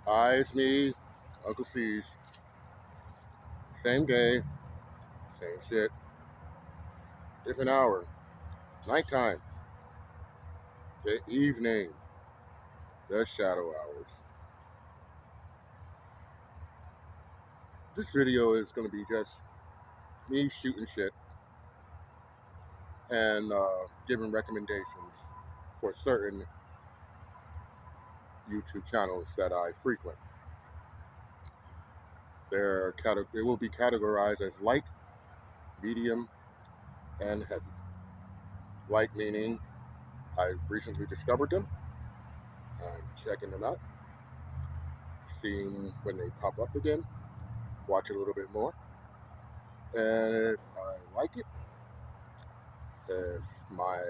Hi, it's me, Uncle C's. Same day, same shit, different hour. Nighttime, the evening, the shadow hours. This video is going to be just me shooting shit and giving recommendations for certain YouTube channels that I frequent. They will be categorized as light, medium, and heavy. Light meaning I recently discovered them. I'm checking them out, seeing when they pop up again, watch a little bit more. And if I like it, if my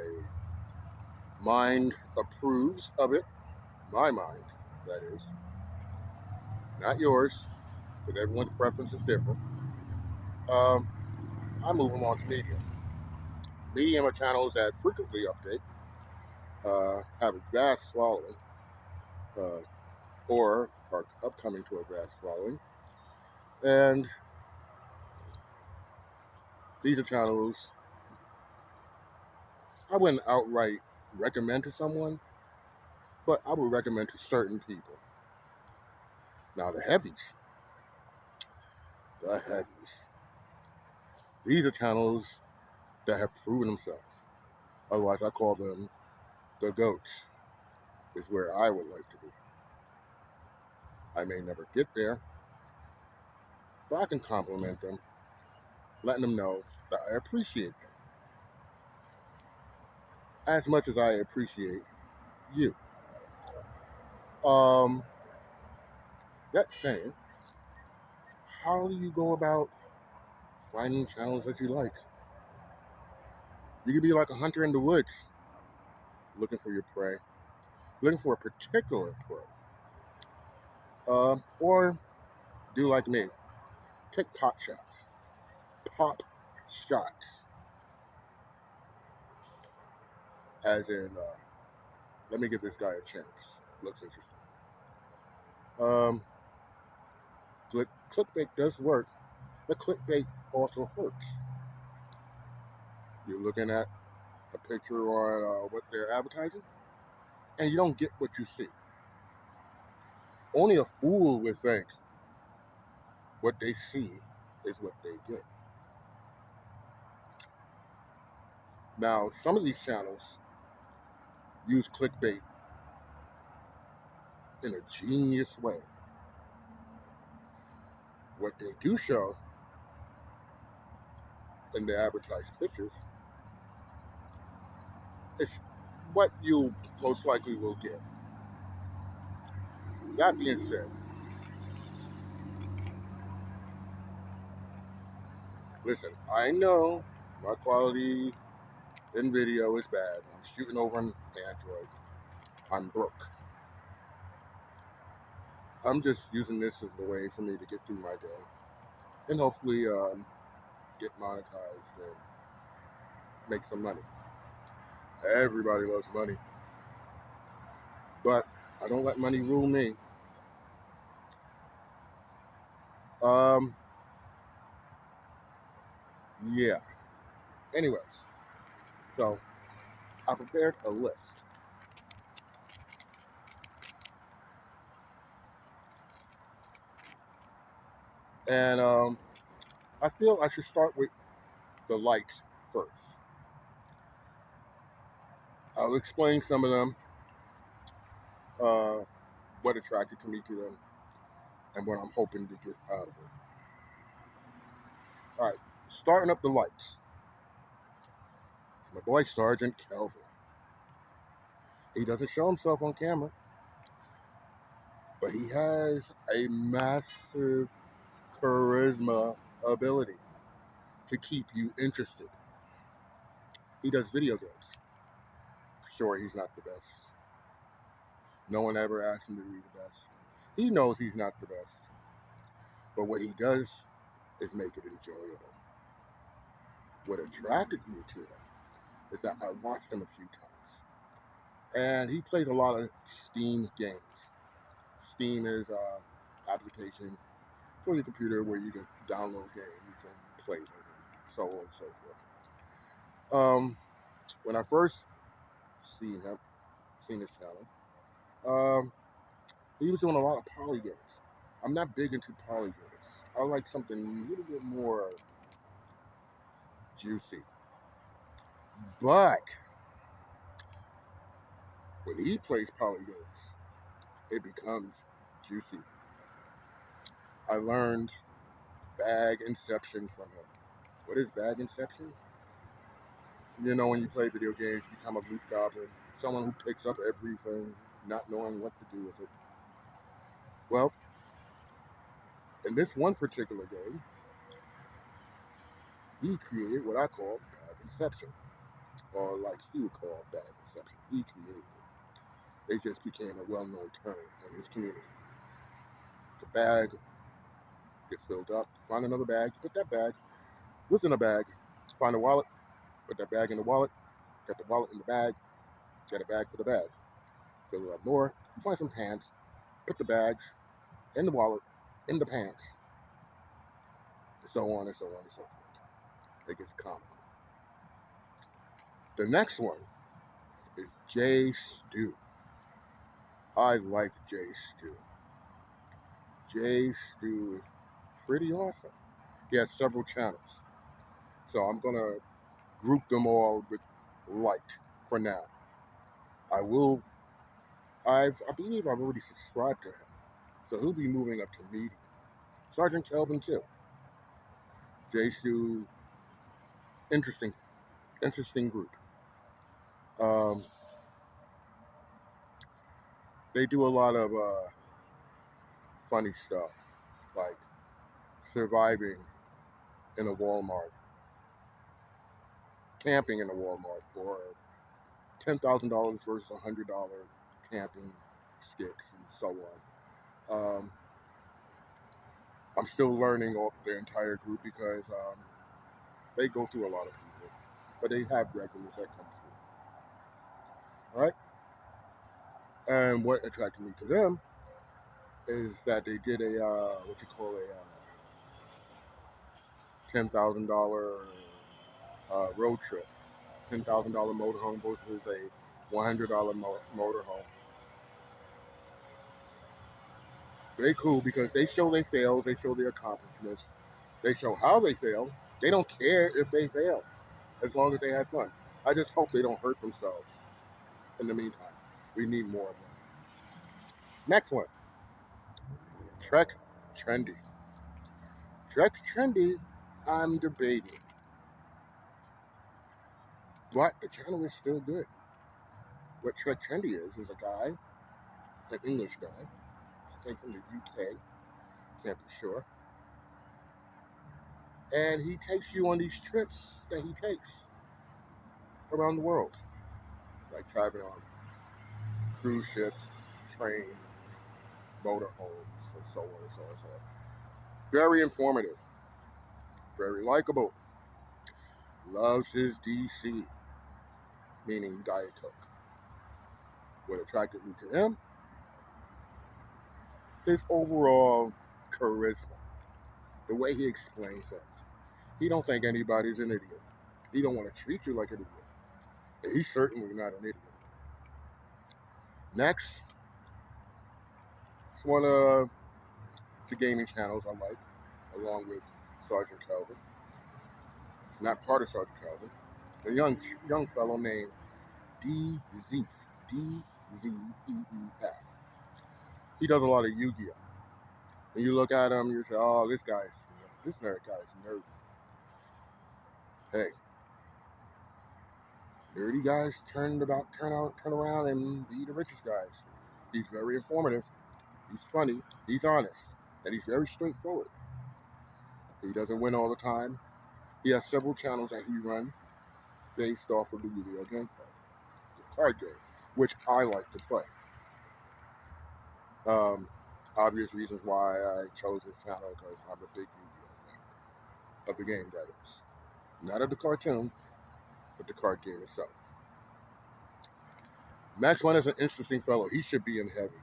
mind approves of it, my mind, that is, not yours, because everyone's preference is different, um, I move them on to Medium. Medium are channels that frequently update, have a vast following, uh, or are upcoming to a vast following. And these are channels I wouldn't outright recommend to someone, but I would recommend to certain people. Now, the heavies, these are channels that have proven themselves. Otherwise, I call them the goats, is where I would like to be. I may never get there, but I can compliment them, letting them know that I appreciate them as much as I appreciate you. Um, that saying, how do you go about finding channels that you like? You could be like a hunter in the woods, looking for your prey, looking for a particular prey. Or do like me, take pot shots. Pop shots. As in, let me give this guy a chance. Looks interesting. Um, clickbait does work, but clickbait also hurts. You're looking at a picture on what they're advertising, and you don't get what you see. Only a fool would think what they see is what they get. Now, some of these channels use clickbait in a genius way. What they do show in the advertised pictures is what you most likely will get. That being said, listen, I know my quality in video is bad. I'm shooting over an Android. I'm broke. I'm just using this as a way for me to get through my day and hopefully get monetized and make some money. Everybody loves money, but I don't let money rule me. Um, yeah. Anyways, so I prepared a list. And I feel I should start with the likes first. I'll explain some of them, uh, what attracted me to them, and what I'm hoping to get out of it. All right, starting up the lights. My boy Sergeant Kelvin. He doesn't show himself on camera, but he has a massive charisma ability to keep you interested. He does video games. Sure, he's not the best. No one ever asked him to be the best. He knows he's not the best. But what he does is make it enjoyable. What attracted me to him is that I watched him a few times. And he plays a lot of Steam games. Steam is an application for your computer where you can download games and play them and so on and so forth. When I first seen him, seen his channel, he was doing a lot of poly games. I'm not big into poly games. I like something a little bit more juicy. But when he plays poly games, it becomes juicy. I learned bag inception from him. What is bag inception? You know, when you play video games, you become a loot goblin, someone who picks up everything, not knowing what to do with it. Well, in this one particular game, he created what I call bag inception, or like he would call bag inception. He created it. It just became a well-known term in his community. The bag gets filled up, find another bag, put that bag, what's in a bag, find a wallet, put that bag in the wallet, get the wallet in the bag, get a bag for the bag. Fill it up more, you find some pants, put the bags in the wallet, in the pants, and so on and so on and so forth. It gets comical. The next one is J Stew. I like J Stew. J Stew is pretty awesome. He has several channels. So I'm going to group them all with Lite for now. I believe I've already subscribed to him. So he'll be moving up to medium. Sergeant Kelvin too. J Stew, interesting group. Um, they do a lot of funny stuff, like surviving in a Walmart, camping in a Walmart, or $10,000 versus $100 camping skits, and so on. I'm still learning off their entire group because they go through a lot of people, but they have regulars that come through. All right. And what attracted me to them is that they did a what you call a $10,000 road trip, $10,000 motorhome versus a $100 motorhome. They cool because they show their fails, they show their accomplishments, they show how they fail. They don't care if they fail, as long as they had fun. I just hope they don't hurt themselves. In the meantime, we need more of them. Next one, Trek Trendy. Trek Trendy, I'm debating, but the channel is still good. What Trek Trendy is a guy, an English guy, I think from the UK, can't be sure, and he takes you on these trips that he takes around the world, like traveling on cruise ships, trains, motorhomes, and so on and so on and so on. Very informative, very likable, loves his DC, meaning Diet Coke. What attracted me to him, his overall charisma, the way he explains things. He don't think anybody's an idiot. He don't want to treat you like an idiot. And he's certainly not an idiot. Next, it's one of the gaming channels I like, along with Sergeant Calvin. It's not part of Sergeant Calvin. A young fellow named D Zeef. DZEEF. He does a lot of Yu-Gi-Oh. And you look at him, you say, "Oh, this nerd guy's nerdy." Hey, nerdy guys turn around and be the richest guys. He's very informative. He's funny. He's honest, and he's very straightforward. He doesn't win all the time. He has several channels that he runs based off of the Yu-Gi-Oh game, the card game, which I like to play. Um, Obvious reasons why I chose this channel because I'm a big Yu-Gi-Oh fan of the game, that is. Not of the cartoon, but the card game itself. Max One is an interesting fellow. He should be in heavy.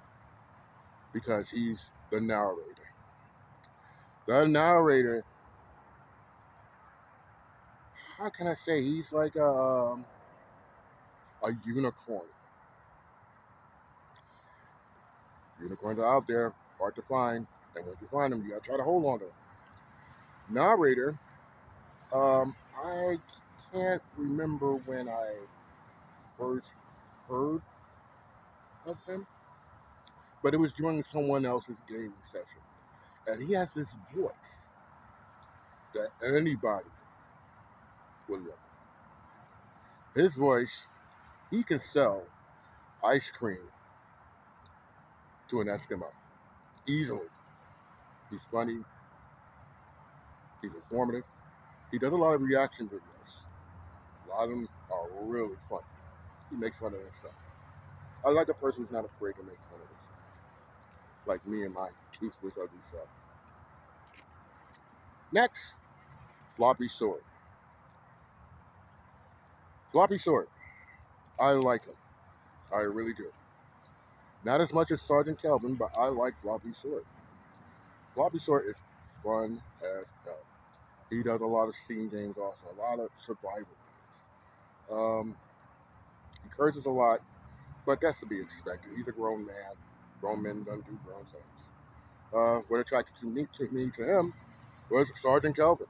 because he's the narrator. The narrator, how can I say, he's like a unicorn. Unicorns are out there, hard to find, and once you find them, you gotta try to hold on to them. Narrator, I can't remember when I first heard of him, but it was during someone else's gaming session. And he has this voice that anybody would love. His voice, he can sell ice cream to an Eskimo easily. He's funny, he's informative. He does a lot of reaction videos. A lot of them are really funny. He makes fun of himself. I like a person who's not afraid to make fun of themselves, like me and my toothless, ugly self. Next, Floppy Sword. Floppy Sword. I like him. I really do. Not as much as Sergeant Kelvin, but I like Floppy Sword. Floppy Sword is fun as hell. He does a lot of Steam games also, a lot of survival games. He curses a lot, but that's to be expected. He's a grown man. Grown men don't do grown things. What attracted me to him was Sergeant Kelvin.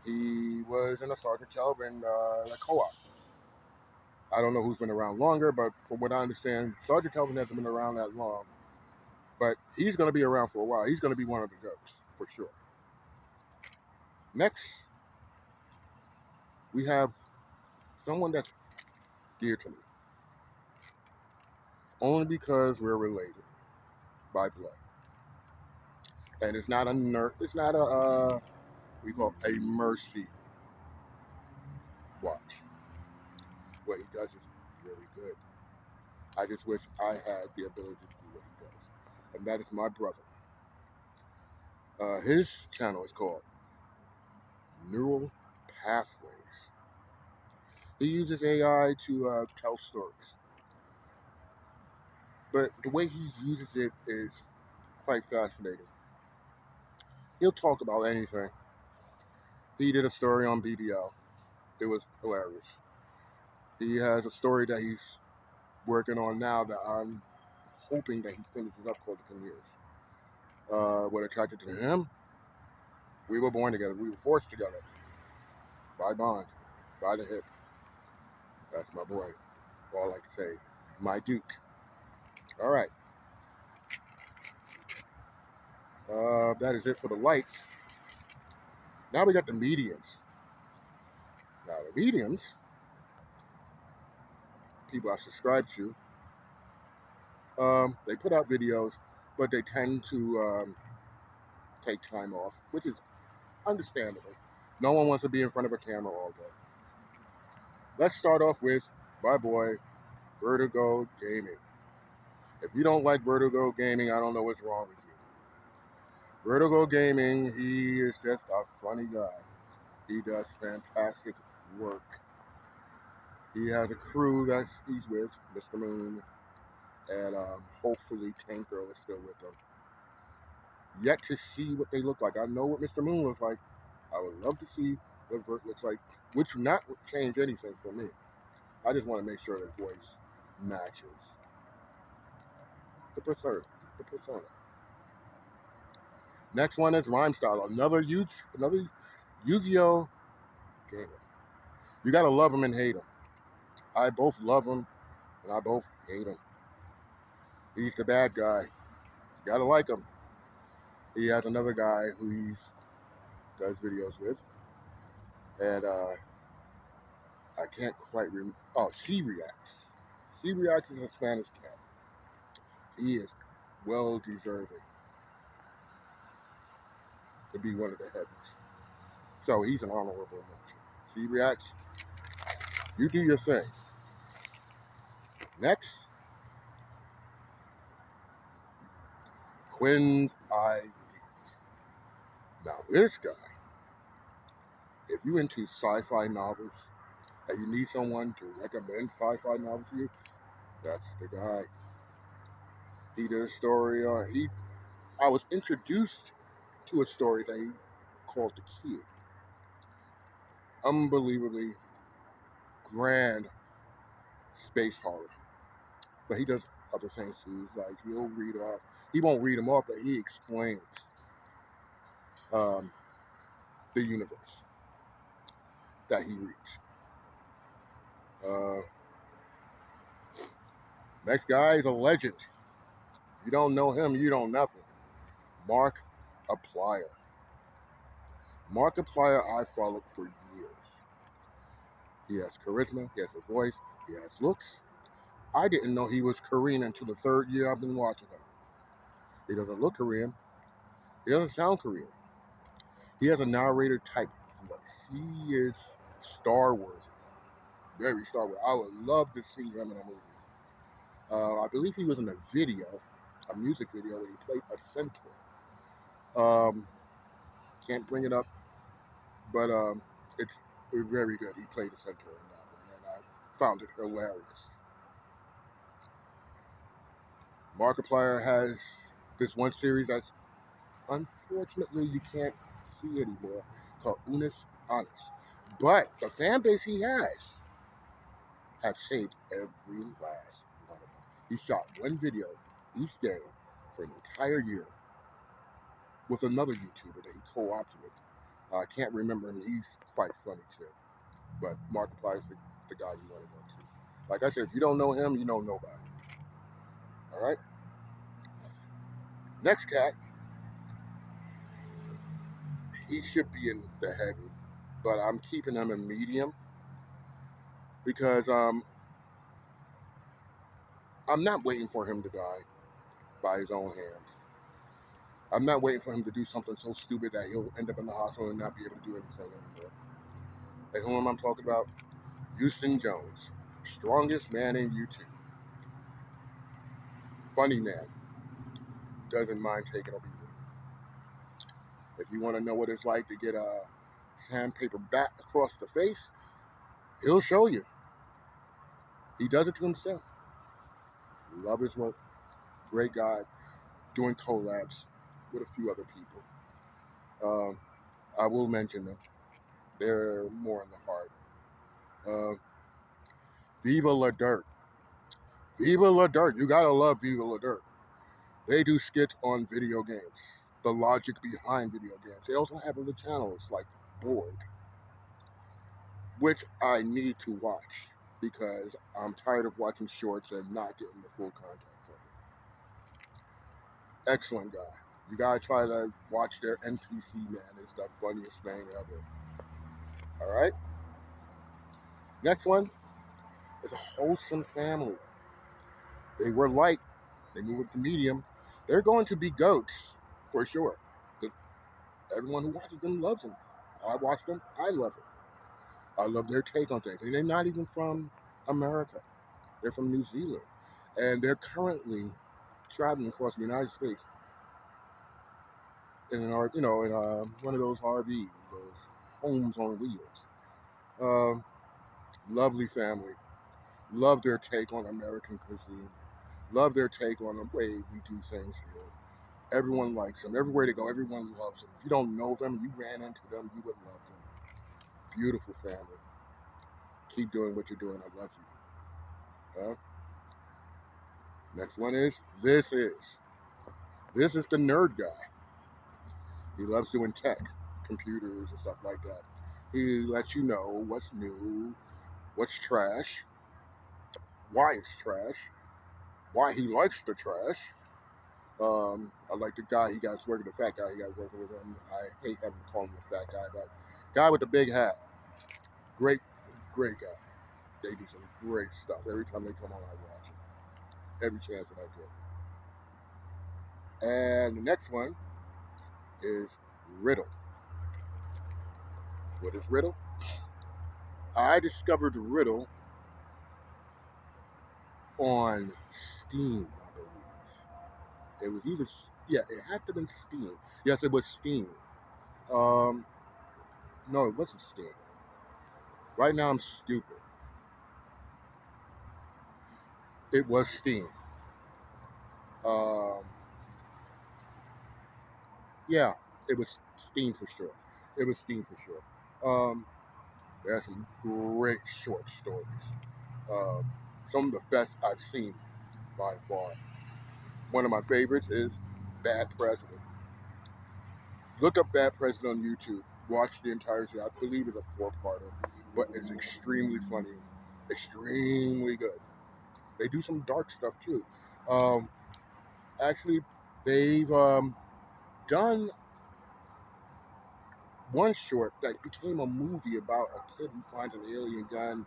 He was in a Sergeant Kelvin co-op. I don't know who's been around longer, but from what I understand, Sergeant Kelvin hasn't been around that long. But he's going to be around for a while. He's going to be one of the goats, for sure. Next, we have someone that's dear to me. Only because we're related by blood. And it's not it's not a, we call a mercy watch. What he does is really good. I just wish I had the ability to do what he does. And that is my brother. His channel is called Neural Pathways. He uses AI to tell stories. But the way he uses it is quite fascinating. He'll talk about anything. He did a story on BBL. It was hilarious. He has a story that he's working on now that I'm hoping that he finishes up called The Years. What attracted to him? We were born together. We were forced together by bond, by the hip. That's my boy. All I like to say, my Duke. All right. That is it for the lights. Now we got the mediums. Now the mediums, people I subscribe to, they put out videos, but they tend to take time off, which is understandable. No one wants to be in front of a camera all day. Let's start off with my boy, Vertigo Gaming. If you don't like Vertigo Gaming, I don't know what's wrong with you. Vertigo Gaming, he is just a funny guy. He does fantastic work. He has a crew that he's with, Mr. Moon, and hopefully Tank Girl is still with them. Yet to see what they look like. I know what Mr. Moon looks like. I would love to see what Vert looks like, which would not change anything for me. I just want to make sure their voice matches the persona. Next one is Rhyme Style, another Yu-Gi-Oh gamer. You gotta love him and hate him. I both love him and I both hate him. He's the bad guy. You gotta like him. He has another guy who he does videos with, and I can't quite remember. Oh, She Reacts. She Reacts is a Spanish cat. He is well deserving to be one of the heavies. So he's an honorable mention. She Reacts, you do your thing. Next, Quinn's Ideas. Now this guy, if you into sci-fi novels and you need someone to recommend sci-fi novels to you, that's the guy. He did a story. I was introduced to a story that he called The Kid. Unbelievably grand space horror. But he does other things too. Like he'll read off. He won't read them off, but he explains um, the universe that he reads. Uh, Next guy is a legend. You don't know him, you don't nothing. Mark Applier. Mark Applier I followed for years. He has charisma, he has a voice, he has looks. I didn't know he was Korean until the third year I've been watching him. He doesn't look Korean. He doesn't sound Korean. He has a narrator type voice. He is Star Wars. Very Star Wars. I would love to see him in a movie. I believe he was in a video, a music video, where he played a centaur. Can't bring it up, but it's very good. He played a centaur in that one, and I found it hilarious. Markiplier has this one series that unfortunately you can't see anymore called Unis Honest. But the fan base he has saved every last one of them. He shot one video each day for an entire year with another YouTuber that he co-opted with. I can't remember him. He's quite funny too. But Markiplier is the guy you want to go to. Like I said, if you don't know him, you know nobody. All right. Next cat, he should be in the heavy, but I'm keeping him in medium because I'm not waiting for him to die by his own hands. I'm not waiting for him to do something so stupid that he'll end up in the hospital and not be able to do anything anymore. And who am I talking about? Houston Jones, strongest man in YouTube. Funny man, doesn't mind taking a beating. If you want to know what it's like to get a sandpaper bat across the face, he'll show you. He does it to himself. Love his work. Great guy. Doing collabs with a few other people. Um, I will mention them. They're more in the heart. Uh, Viva La Dirt. Viva La Dirt. You gotta love Viva La Dirt. They do skits on video games. The logic behind video games. They also have other channels like Board, which I need to watch because I'm tired of watching shorts and not getting the full context of it. Excellent guy. You gotta try to watch their NPC man. It's the funniest thing ever. All right. Next one is a wholesome family. They were light. They moved to medium. They're going to be goats for sure. Everyone who watches them loves them. I watch them. I love them. I love their take on things. And they're not even from America. They're from New Zealand, and they're currently traveling across the United States in one of those RVs, those homes on wheels. Um, Lovely family. Love their take on American cuisine. Love their take on the way we do things here. Everyone likes them. Everywhere they go, everyone loves them. If you don't know them, you ran into them, you would love them. Beautiful family. Keep doing what you're doing. I love you. Next one is this is. This is the nerd guy. He loves doing tech, computers and stuff like that. He lets you know what's new, what's trash, why it's trash, why he likes the trash. I like the guy he got working, the fat guy he got working with him. I hate having to call him a fat guy, but guy with the big hat. Great, great guy. They do some great stuff. Every time they come on, I watch it. Every chance that I get. And the next one is Riddle. What is Riddle? I discovered Riddle on Steam, I believe. It was either, yeah, it had to have been Steam. Yes, it was Steam. Um, no, it wasn't Steam. Right now I'm stupid. It was Steam. Um, yeah, it was Steam for sure. It was Steam for sure. There are some great short stories. Um, some of the best I've seen by far. One of my favorites is Bad President. Look up Bad President on YouTube. Watch the entire thing. I believe it's a four-parter, but it's extremely funny, extremely good. They do some dark stuff too. Um, actually, they've done one short that became a movie about a kid who finds an alien gun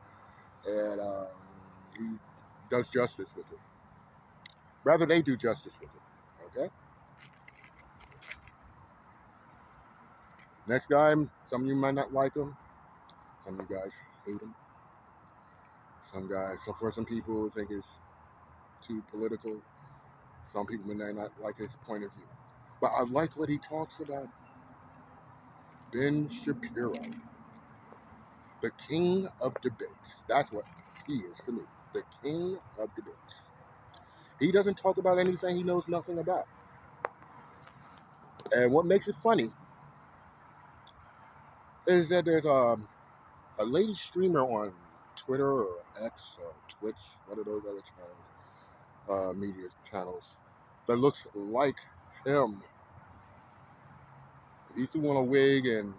and he does justice with it. Rather, they do justice with it. Okay. Next guy, some of you might not like him. Some of you guys hate him. Some guys, so for some people, think it's too political. Some people may not like his point of view. But I like what he talks about. Ben Shapiro, the king of debates. That's what he is to me. The king of debates. He doesn't talk about anything he knows nothing about. And what makes it funny is that there's a lady streamer on Twitter or X or Twitch, one of those other channels, media channels, that looks like him. He threw on a wig and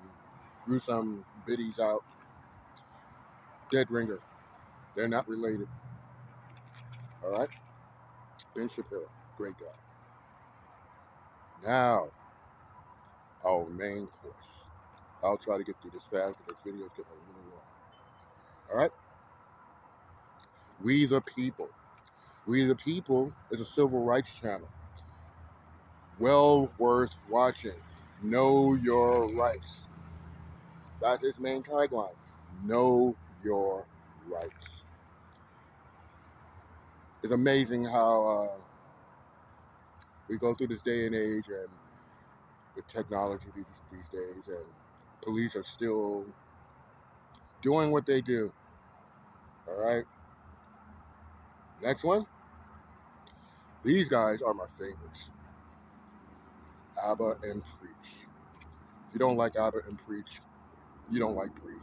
grew some biddies out. Dead ringer. They're not related. All right? Ben Shapiro. Great guy. Now, our main course. I'll try to get through this fast because this video is getting a little long. All right? We the People. We the People is a civil rights channel. Well worth watching. Know your rights. That's his main tagline. Know your rights. It's amazing how we go through this day and age and with technology these days, and police are still doing what they do. All right. Next one. These guys are my favorites. ABBA and Preach. If you don't like ABBA and Preach, you don't like breathing.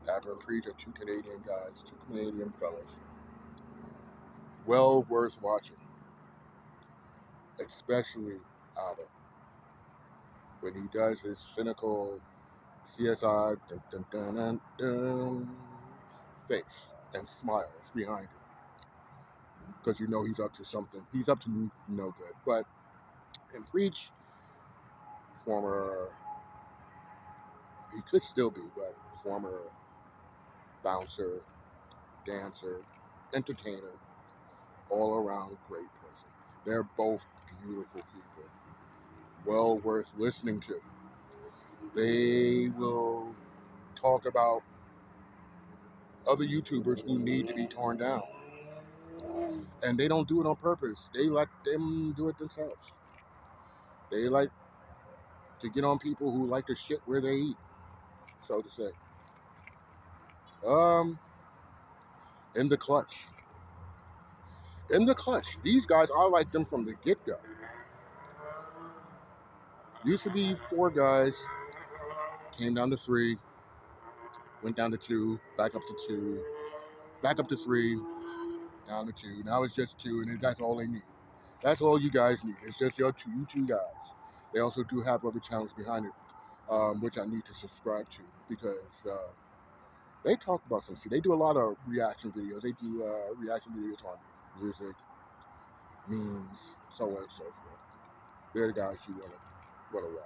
ABBA and Preach are two Canadian guys, two Canadian fellas. Well worth watching, especially ABBA when he does his cynical CSI dun, dun, dun, dun, dun, face and smiles behind it. Because you know he's up to something. He's up to no good. But in Preach, former, he could still be, but former bouncer, dancer, entertainer, all around great person. They're both beautiful people. Well worth listening to. They will talk about other YouTubers who need to be torn down. And they don't do it on purpose. They let them do it themselves. They like to get on people who like to shit where they eat, so to say. Um, in the clutch. In the clutch. These guys, I like them from the get-go. Used to be four guys, came down to three, went down to two, back up to two, back up to three, down to two. Now it's just two, and that's all they need. That's all you guys need. It's just you two guys. They also do have other channels behind it, which I need to subscribe to because they talk about some shit. They do a lot of reaction videos. They do reaction videos on music, memes, so on and so forth. They're the guys you wanna watch.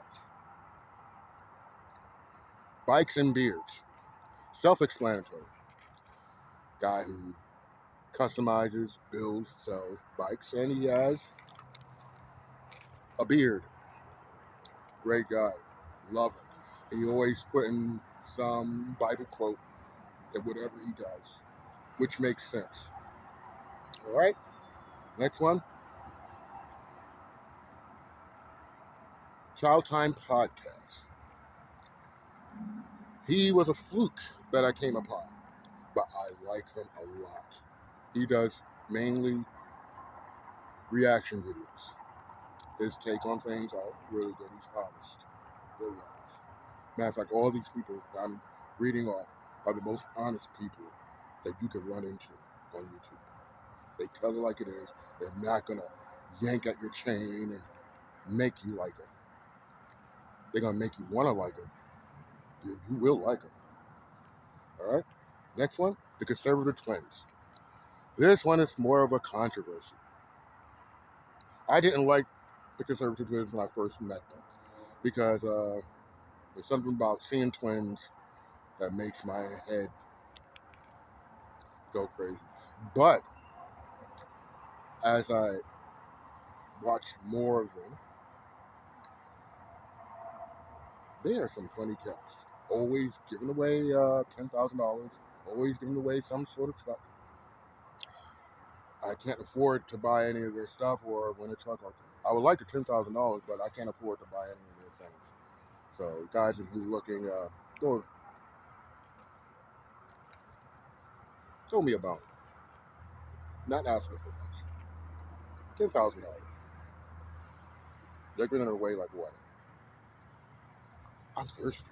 Bikes and beards. Self-explanatory. Guy who customizes, builds, sells bikes, and he has a beard. Great guy. Love him. He always putting some Bible quote in whatever he does, which makes sense. All right. Next one. Child Time Podcast. He was a fluke that I came upon, but I like him a lot. He does mainly reaction videos. His take on things are really good. He's honest. Very honest. Matter of fact, all these people that I'm reading off are the most honest people that you can run into on YouTube. They tell it like it is. They're not going to yank at your chain and make you like them. They're going to make you want to like them. You will like them. All right? Next one, the conservative twins. This one is more of a controversy. I didn't like the conservative twins when I first met them because there's something about seeing twins that makes my head go crazy. But as I watch more of them, they are some funny cats. Always giving away $10,000. Always giving away some sort of truck. I can't afford to buy any of their stuff or win a truck like that. I would like the $10,000, but I can't afford to buy any of their things. So, guys, if you're looking, go tell me about it. Not asking for much. $10,000. They're giving it away like what? I'm thirsty.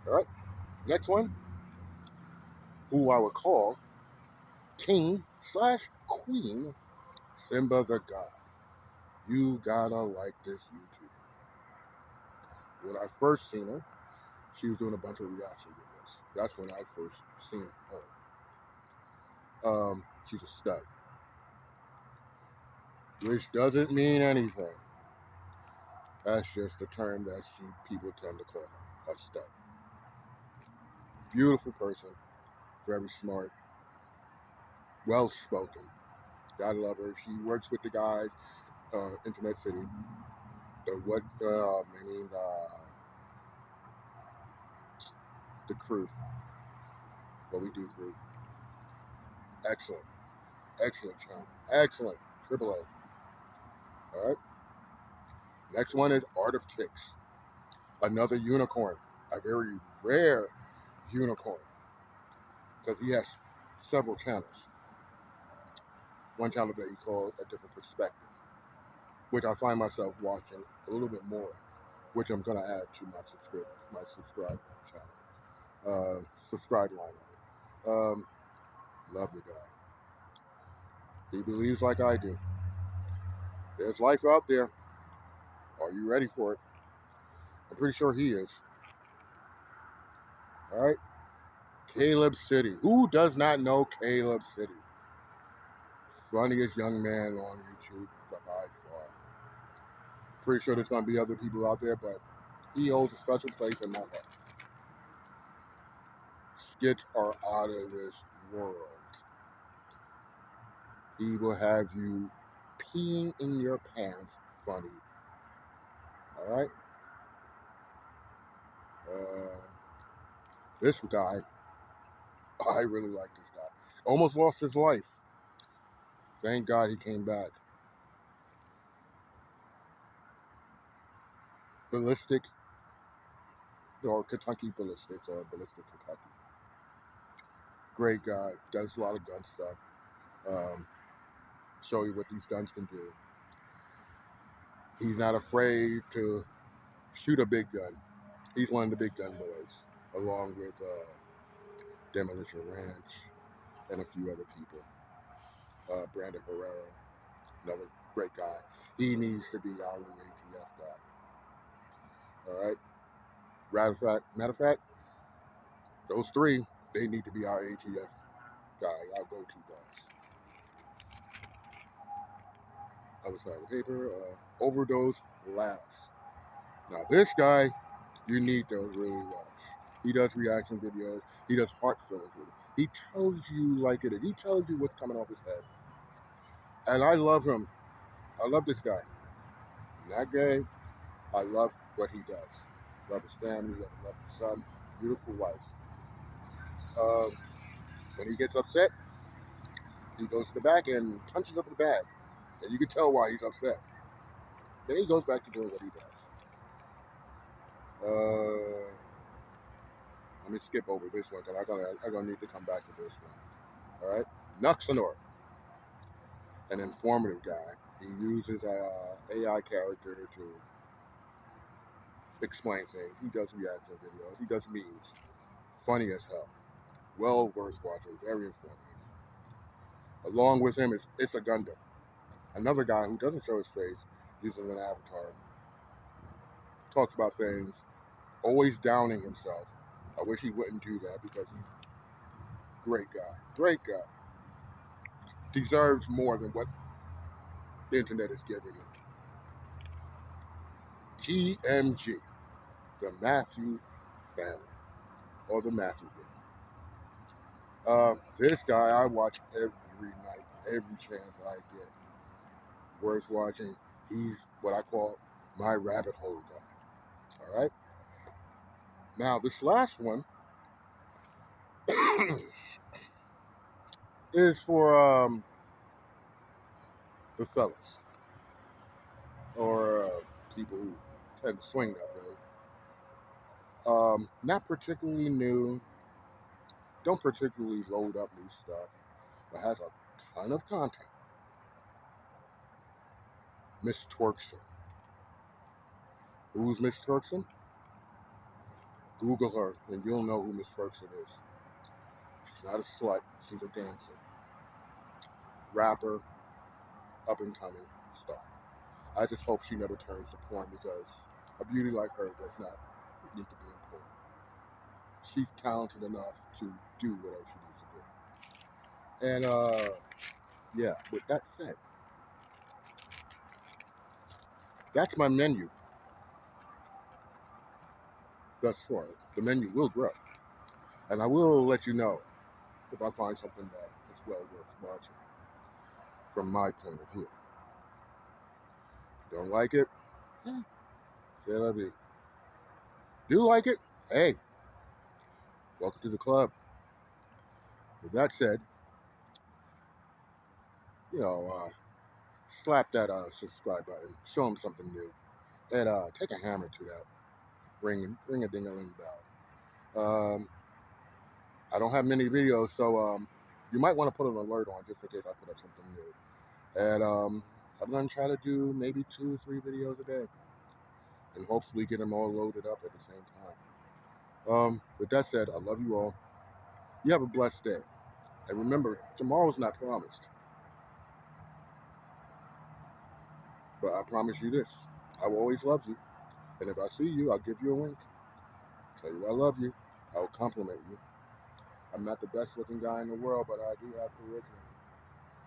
All right. Next one, who I would call King/Queen Simba the God. You gotta like this YouTuber. When I first seen her, she was doing a bunch of reaction videos. That's when I first seen her. She's a stud, which doesn't mean anything. That's just the term that people tend to call her, a stud. Beautiful person, very smart, well spoken. Gotta love her. She works with the guys, Internet City. The crew. What we do crew. Excellent. Excellent channel. Excellent. Triple A. All right. Next one is Art of Ticks. Another unicorn. A very rare unicorn. Because he has several channels. One channel that he calls A Different Perspective, which I find myself watching a little bit more of, which I'm going to add to my subscribe channel. Subscribe line. Love the guy. He believes like I do. There's life out there. Are you ready for it? I'm pretty sure he is. All right. Caleb City. Who does not know Caleb City? Funniest young man on YouTube by far. Pretty sure there's going to be other people out there, but he holds a special place in my heart. Skits are out of this world. He will have you peeing in your pants funny. All right? This guy, I really like this guy. Almost lost his life. Thank God he came back. Ballistic, or Kentucky Ballistics, or Ballistic Kentucky. Great guy. Does a lot of gun stuff. Show you what these guns can do. He's not afraid to shoot a big gun. He's one of the big gun boys, along with Demolition Ranch and a few other people. Brandon Herrera, another great guy. He needs to be our new ATF guy. All right. Matter of fact, those three, they need to be our ATF guy, our go-to guys. Other side of the paper, Overdose Laughs. Now this guy, you need to really watch. He does reaction videos. He does heartfelt videos. He tells you like it is. He tells you what's coming off his head. And I love him. I love this guy. Not gay. I love what he does. Love his family. Love his son. Beautiful wife. When he gets upset, he goes to the back and punches up the bag. And you can tell why he's upset. Then he goes back to doing what he does. Let me skip over this one because I'm gonna need to come back to this one. All right, Nuxanor. an informative guy. He uses a AI character to explain things. He does reaction videos. He does memes. Funny as hell. Well worth watching. Very informative. Along with him is It's a Gundam. Another guy who doesn't show his face, using an avatar. Talks about things, always downing himself. I wish he wouldn't do that because he's a great guy. Great guy. Deserves more than what the internet is giving him. TMG, the Matthew family, or the Matthew gang. This guy I watch every night, every chance I get. Worth watching. He's what I call my rabbit hole guy. All right. Now this last one is for the fellas or people who tend to swing that way. Not particularly new. Don't particularly load up new stuff, but has a ton of content. Miss Twerkson. Who's Miss Twerkson? Google her and you'll know who Miss Twerkson is. She's not a slut, she's a dancer. Rapper, up and coming star. I just hope she never turns to porn because a beauty like her does not need to be in porn. She's talented enough to do whatever she needs to do. And yeah, with that said, that's my menu thus far. The menu will grow. And I will let you know if I find something that is well worth watching from my point of view. If you don't like it, say la vie. Do like it? Hey, welcome to the club. With that said, you know, slap that subscribe button, show them something new, and take a hammer to that. Ring a ding-a-ling bell. I don't have many videos, so you might want to put an alert on just in case I put up something new. And I'm going to try to do maybe 2 or 3 videos a day, and hopefully get them all loaded up at the same time. With that said, I love you all. You have a blessed day. And remember, tomorrow's not promised. But I promise you this. I will always love you. And if I see you, I'll give you a wink. Tell you I love you. I'll compliment you. I'm not the best looking guy in the world, but I do have charisma.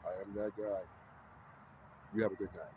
I am that guy. You have a good night.